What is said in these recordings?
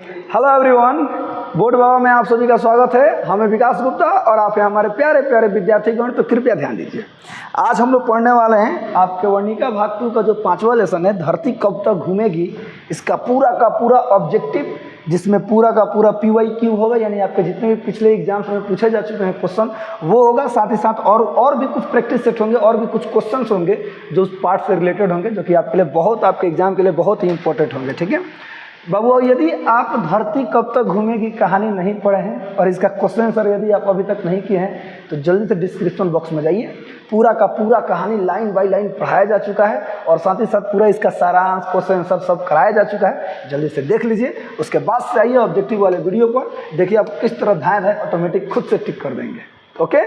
Hello everyone, board बाबा में आप सभी का स्वागत है। हमें विकास गुप्ता और आप हैं हमारे प्यारे प्यारे विद्यार्थीगण। तो कृपया ध्यान दीजिए, आज हम लोग पढ़ने वाले हैं आपके वर्णिका भाग 2 का जो 5वां लेसन है, धरती कब तक घूमेगी। इसका पूरा का पूरा ऑब्जेक्टिव, जिसमें पूरा का पूरा PYQ होगा, यानी आपके जितने भी पिछले एग्जाम्स में पूछे जा चुके हैं क्वेश्चन वो होगा। साथ ही साथ और भी कुछ प्रैक्टिस सेट होंगे और भी कुछ क्वेश्चन होंगे जो उस पार्ट से रिलेटेड होंगे, जो कि आपके लिए बहुत, आपके एग्जाम के लिए बहुत ही इंपॉर्टेंट होंगे। ठीक है बाबू, यदि आप धरती कब तक घूमेगी कहानी नहीं पढ़े हैं और इसका क्वेश्चन आंसर यदि आप अभी तक नहीं किए हैं तो जल्दी से डिस्क्रिप्शन बॉक्स में जाइए। पूरा का पूरा कहानी लाइन बाय लाइन पढ़ाया जा चुका है और साथ ही साथ पूरा इसका सारांश, क्वेश्चन आंसर सब कराया जा चुका है। जल्दी से देख लीजिए, उसके बाद से आइए ऑब्जेक्टिव वाले वीडियो पर। देखिए आप किस तरह ध्यान है, ऑटोमेटिक खुद से टिक कर देंगे। ओके,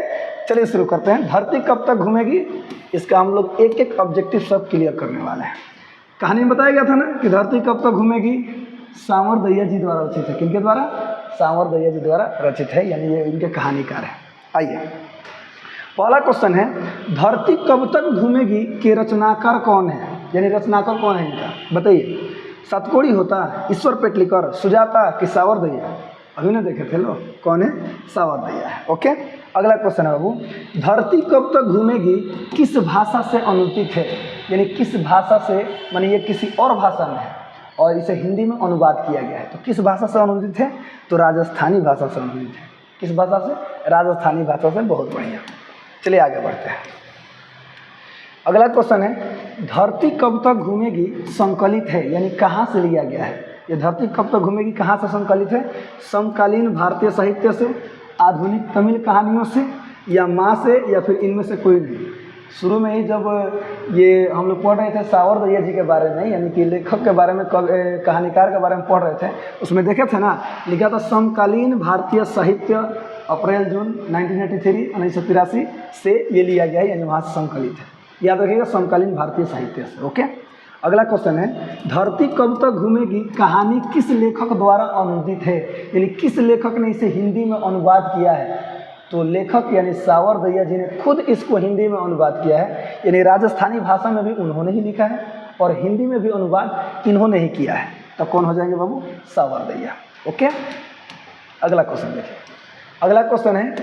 चलिए शुरू करते हैं। धरती कब तक घूमेगी, इसका हम लोग एक एक ऑब्जेक्टिव सब क्लियर करने वाले हैं। कहानी में बताया गया था ना कि धरती कब तक घूमेगी, सांवर दहिया जी द्वारा रचित है। किनके द्वारा? सांवर दहिया जी द्वारा रचित है, यानी ये इनके कहानीकार है। आइए, पहला क्वेश्चन है, धरती कब तक घूमेगी के रचनाकार कौन है, यानी रचनाकार कौन है इनका, बताइए। सतकोड़ी होता, ईश्वर पेटलीकर, सुजाता कि सांवर दहिया? अभी ना देखे थे लोग, कौन है? सांवर दहिया है। ओके, अगला क्वेश्चन है बाबू, धरती कब तक घूमेगी किस भाषा से अनुदित है, यानी किस भाषा से, माने ये किसी और भाषा में है और इसे हिंदी में अनुवाद किया गया है। तो किस भाषा से अनुदित है? तो राजस्थानी भाषा से अनुदित है। किस भाषा से? राजस्थानी भाषा से। बहुत बढ़िया, चलिए आगे बढ़ते हैं। अगला क्वेश्चन है, धरती कब तक घूमेगी संकलित है, यानी कहाँ से लिया गया है। ये धरती कब तक घूमेगी कहाँ से संकलित है? समकालीन भारतीय साहित्य से, आधुनिक तमिल कहानियों से, या माँ से, या फिर इनमें से कोई नहीं। शुरू में ही जब ये हम लोग पढ़ रहे थे सांवर दहिया जी के बारे में, यानी कि लेखक के बारे में, कहानीकार के बारे में पढ़ रहे थे, उसमें देखे थे ना, लिखा था समकालीन भारतीय साहित्य, अप्रैल जून 1983 से ये लिया गया है, यानी वहाँ से संकलित है। याद रखिएगा, समकालीन भारतीय साहित्य से। ओके, अगला क्वेश्चन है, धरती कब तक घूमेगी कहानी किस लेखक द्वारा अनुदित है, यानी किस लेखक ने इसे हिंदी में अनुवाद किया है। तो लेखक यानी सांवर दहिया जी ने खुद इसको हिंदी में अनुवाद किया है, यानी राजस्थानी भाषा में भी उन्होंने ही लिखा है और हिंदी में भी अनुवाद इन्होंने ही किया है। तो कौन हो जाएंगे बाबू? सांवर दहिया। ओके, अगला क्वेश्चन देखिए। अगला क्वेश्चन है,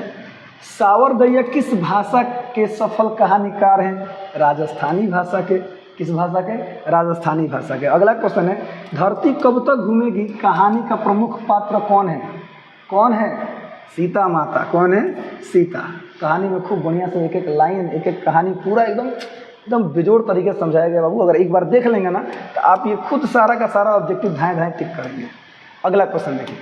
सांवर दहिया किस भाषा के सफल कहानीकार हैं? राजस्थानी भाषा के। किस भाषा के? राजस्थानी भाषा के। अगला क्वेश्चन है, धरती कब तक घूमेगी कहानी का प्रमुख पात्र कौन है? कौन है? सीता माता। कौन है? सीता। कहानी में खूब बढ़िया से एक एक लाइन, एक एक कहानी पूरा एकदम बेजोड़ तरीके से समझाया गया बाबू। अगर एक बार देख लेंगे ना तो आप ये खुद सारा का सारा ऑब्जेक्टिव धाए धाए टिक करेंगे। अगला क्वेश्चन देखिए,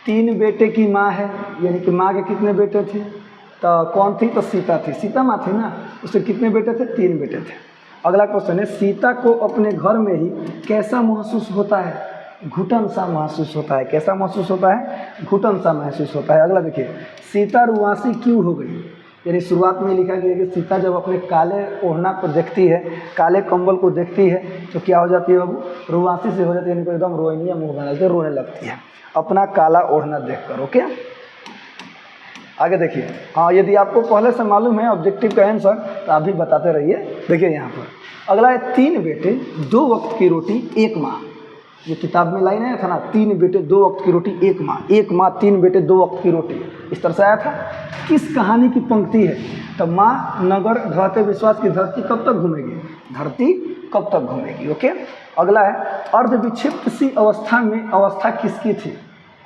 3 बेटे की माँ है, यानी कि माँ के कितने बेटे थे? तो कौन थी? तो सीता थी। सीता माँ थी ना, उसके कितने बेटे थे? 3 बेटे थे। अगला क्वेश्चन है, सीता को अपने घर में ही कैसा महसूस होता है? घुटन सा महसूस होता है। कैसा महसूस होता है? घुटन सा महसूस होता है। अगला देखिए, सीता रुआसी क्यों हो गई, यानी शुरुआत में लिखा गया कि सीता जब अपने काले ओढ़ना को देखती है, काले कंबल को देखती है तो क्या हो जाती है बाबू? रुआसी से हो जाती है, यानी कोई एकदम रोइनिया मुँह बना के रोने लगती है अपना काला ओढ़ना देखकर। ओके, आगे देखिए। हाँ, यदि आपको पहले से मालूम है ऑब्जेक्टिव का आंसर तो आप भी बताते रहिए। देखिए यहाँ पर अगला है, 3 बेटे 2 वक्त की रोटी 1 माँ। ये किताब में लाइन आया था ना, 3 बेटे 2 वक्त की रोटी 1 माँ, 1 माँ 3 बेटे 2 वक्त की रोटी, इस तरह से आया था। किस कहानी की पंक्ति है? तो माँ नगर ढहते विश्वास की धरती कब तक घूमेगी, धरती कब तक घूमेगी। ओके, अगला है, अर्ध विक्षिप्त सी अवस्था में अवस्था किसकी थी,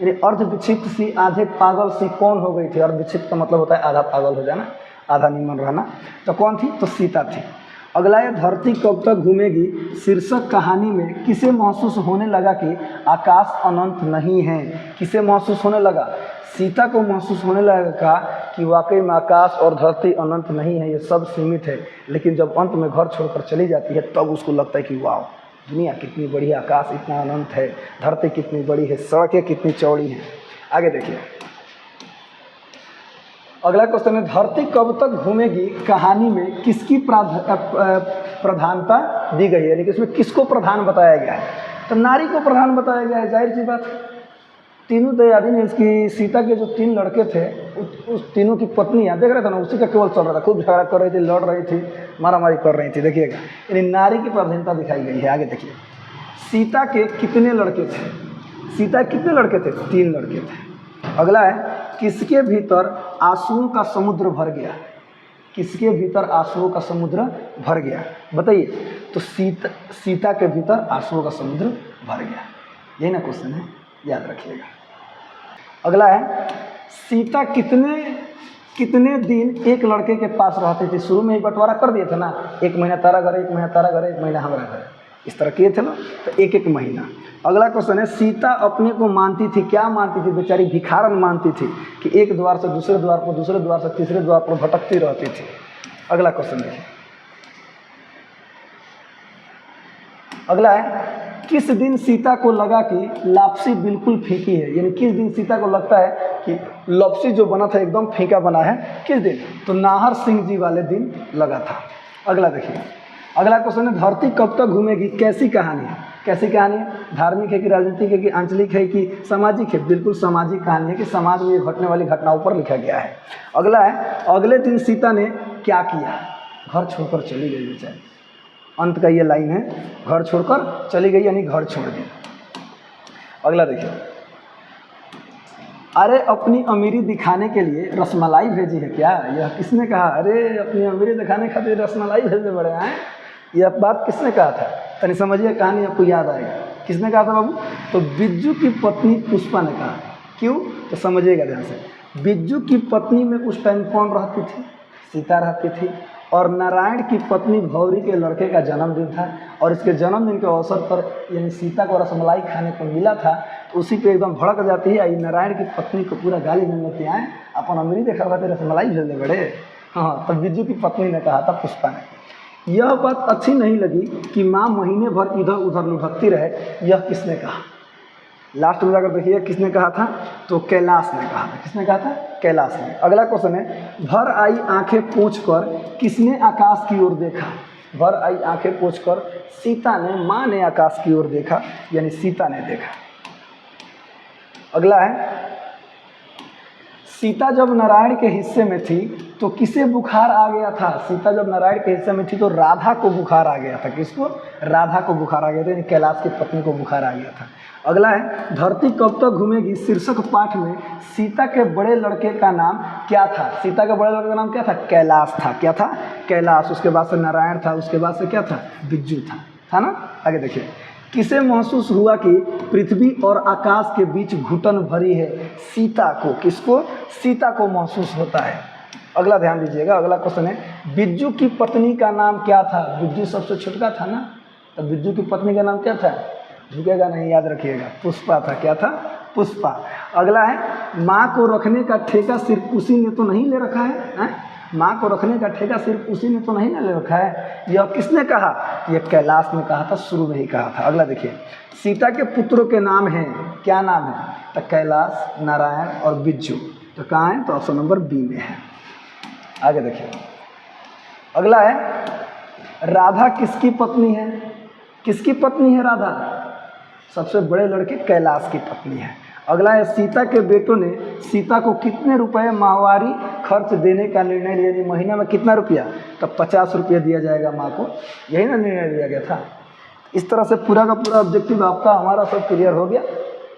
यानी अर्ध विक्षिप्त सी, आधे पागल सी कौन हो गई थी? अर्ध विक्षिप्त का मतलब होता है आधा पागल हो जाना, आधा नीमन रहना। तो कौन थी? तो सीता थी। अगला है, धरती कब तक घूमेगी शीर्षक कहानी में किसे महसूस होने लगा कि आकाश अनंत नहीं है? किसे महसूस होने लगा? सीता को महसूस होने लगा कि वाकई में आकाश और धरती अनंत नहीं है, ये सब सीमित है। लेकिन जब अंत में घर छोड़कर चली जाती है तब उसको लगता है कि वाह, दुनिया कितनी बड़ी, आकाश इतना अनंत है, धरती कितनी बड़ी है, सड़कें कितनी चौड़ी हैं। आगे देखिए, अगला क्वेश्चन है, धरती कब तक घूमेगी कहानी में किसकी प्रधानता दी गई है, यानी कि इसमें किसको प्रधान बताया गया है? तो नारी को प्रधान बताया गया है, जाहिर सी बात। तीनों दयादी ने, इसकी सीता के जो 3 लड़के थे उस तीनों की पत्नियां देख रहे थे ना, उसी का केवल चल रहा था, खूब झगड़ा कर रही थी, लड़ रही थी, मारामारी कर रही थी। देखिएगा, यानी नारी की प्रधानता दिखाई गई है। आगे देखिए, सीता के कितने लड़के थे? सीता के कितने लड़के थे? 3 लड़के थे। अगला है, किसके भीतर आंसुओं का समुद्र भर गया? किसके भीतर आंसुओं का समुद्र भर गया? बताइए। तो सीता के भीतर आंसुओं का समुद्र भर गया। यही ना क्वेश्चन है, याद रखिएगा। अगला है, सीता कितने दिन एक लड़के के पास रहते थे? शुरू में ही बंटवारा कर दिए थे ना, 1 महीना तारा घर, 1 महीना तारा घर, 1 महीना हमारा घर, इस तरह किए थे ना, तो 1-1 महीना। अगला क्वेश्चन है, सीता अपने को मानती थी, क्या मानती थी? बेचारी भिखारन मानती थी कि एक द्वार से दूसरे द्वार पर, दूसरे द्वार से तीसरे द्वार पर भटकती रहती थी। अगला क्वेश्चन देखिए। अगला है, किस दिन सीता को लगा कि लापसी बिल्कुल फीकी है? यानी किस दिन सीता को लगता है कि लापसी जो बना था एकदम फीका बना है? किस दिन? तो नाहर सिंह जी वाले दिन लगा था। अगला देखिए। अगला क्वेश्चन है, धरती कब तक घूमेगी? कैसी कहानी है? कैसी कहानी है? धार्मिक है कि राजनीतिक है कि आंचलिक है कि सामाजिक है? बिल्कुल सामाजिक कहानी है कि समाज में घटने वाली घटनाओं पर लिखा गया है। अगला है, अगले दिन सीता ने क्या किया? घर छोड़कर चली गई बेचारी। अंत का ये लाइन है, घर छोड़कर चली गई, यानी घर छोड़ दी। अगला देखिए। अरे अपनी अमीरी दिखाने के लिए रसमलाई भेजी है क्या? यह किसने कहा? अरे अपनी अमीरी दिखाने खातिर रसमलाई भेजने बड़े हैं, यह बात किसने कहा था? तनी समझिए, कहानी आपको याद आएगा। किसने कहा था बाबू? तो बिज्जू की पत्नी पुष्पा ने कहा। क्यों? तो समझिएगा ध्यान से। बिज्जू की पत्नी में उस टाइम कौन रहती थी? सीता रहती थी। और नारायण की पत्नी भौरी के लड़के का जन्मदिन था, और इसके जन्मदिन के अवसर पर यानी सीता को रसमलाई खाने को मिला था, तो उसी पे एकदम भड़क जाती है। नारायण की पत्नी को पूरा गाली देने लगती है, अपन अमीरी देखा हुआ थे, रसमलाई भेज दे बड़े। हाँ, तब बिज्जू की पत्नी ने कहा था, पुष्पा ने। यह बात अच्छी नहीं लगी कि माँ महीने भर इधर उधर लुढ़कती रहे। यह किसने कहा? लास्ट में जाकर देखिए किसने कहा था? तो कैलाश ने कहा था। किसने कहा था? कैलाश ने। अगला क्वेश्चन है, भर आई आंखें पोंछकर किसने आकाश की ओर देखा? भर आई आंखें पोंछकर सीता ने, माँ ने आकाश की ओर देखा, यानी सीता ने देखा। अगला है, सीता जब नारायण के हिस्से में थी तो किसे बुखार आ गया था? सीता जब नारायण के हिस्से में थी तो राधा को बुखार आ गया था। किसको? राधा को बुखार आ गया था, यानी कैलाश की पत्नी को बुखार आ गया था। अगला है, धरती कब तक घूमेगी? शीर्षक पाठ में सीता के बड़े लड़के का नाम क्या था? सीता के बड़े लड़के का नाम क्या था? कैलाश था। क्या था? कैलाश। उसके बाद से नारायण था, उसके बाद से क्या था? बिज्जू था ना। आगे देखिए। किसे महसूस हुआ कि पृथ्वी और आकाश के बीच घुटन भरी है? सीता को। किसको? सीता को महसूस होता है। अगला ध्यान दीजिएगा। अगला क्वेश्चन है, बिज्जू की पत्नी का नाम क्या था? बिज्जू सबसे छोटका था ना, तो बिज्जू की पत्नी का नाम क्या था? झुकेगा नहीं, याद रखिएगा, पुष्पा था। क्या था? पुष्पा। अगला है, माँ को रखने का ठेका सिर्फ उसी ने तो नहीं ले रखा है? माँ को रखने का ठेका सिर्फ उसी ने तो नहीं ना ले रखा है? यह किसने कहा? यह कैलाश ने कहा था, शुरू में ही कहा था। अगला देखिए। सीता के पुत्रों के नाम हैं, क्या नाम है? तो कैलाश, नारायण और बिज्जू। तो कहाँ है? तो ऑप्शन नंबर बी में है। आगे देखिए। अगला है, राधा किसकी पत्नी है? किसकी पत्नी है राधा? सबसे बड़े लड़के कैलाश की पत्नी है। अगला है, सीता के बेटों ने सीता को कितने रुपए माहवारी खर्च देने का निर्णय लिया? यानी महीना में कितना रुपया? तो 50 रुपया दिया जाएगा माँ को, यही ना निर्णय लिया गया था। इस तरह से पूरा का पूरा ऑब्जेक्टिव आपका हमारा सब क्लियर हो गया।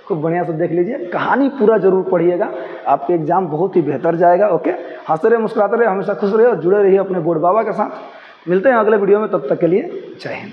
खूब बढ़िया से देख लीजिए, कहानी पूरा जरूर पढ़िएगा, आपके एग्जाम बहुत ही बेहतर जाएगा। ओके, हंसते रहे, मुस्कुराते रहे, हमेशा खुश रहे और जुड़े रहिए अपने बोर्ड बाबा के साथ। मिलते हैं अगले वीडियो में, तब तक के लिए जय हिंद।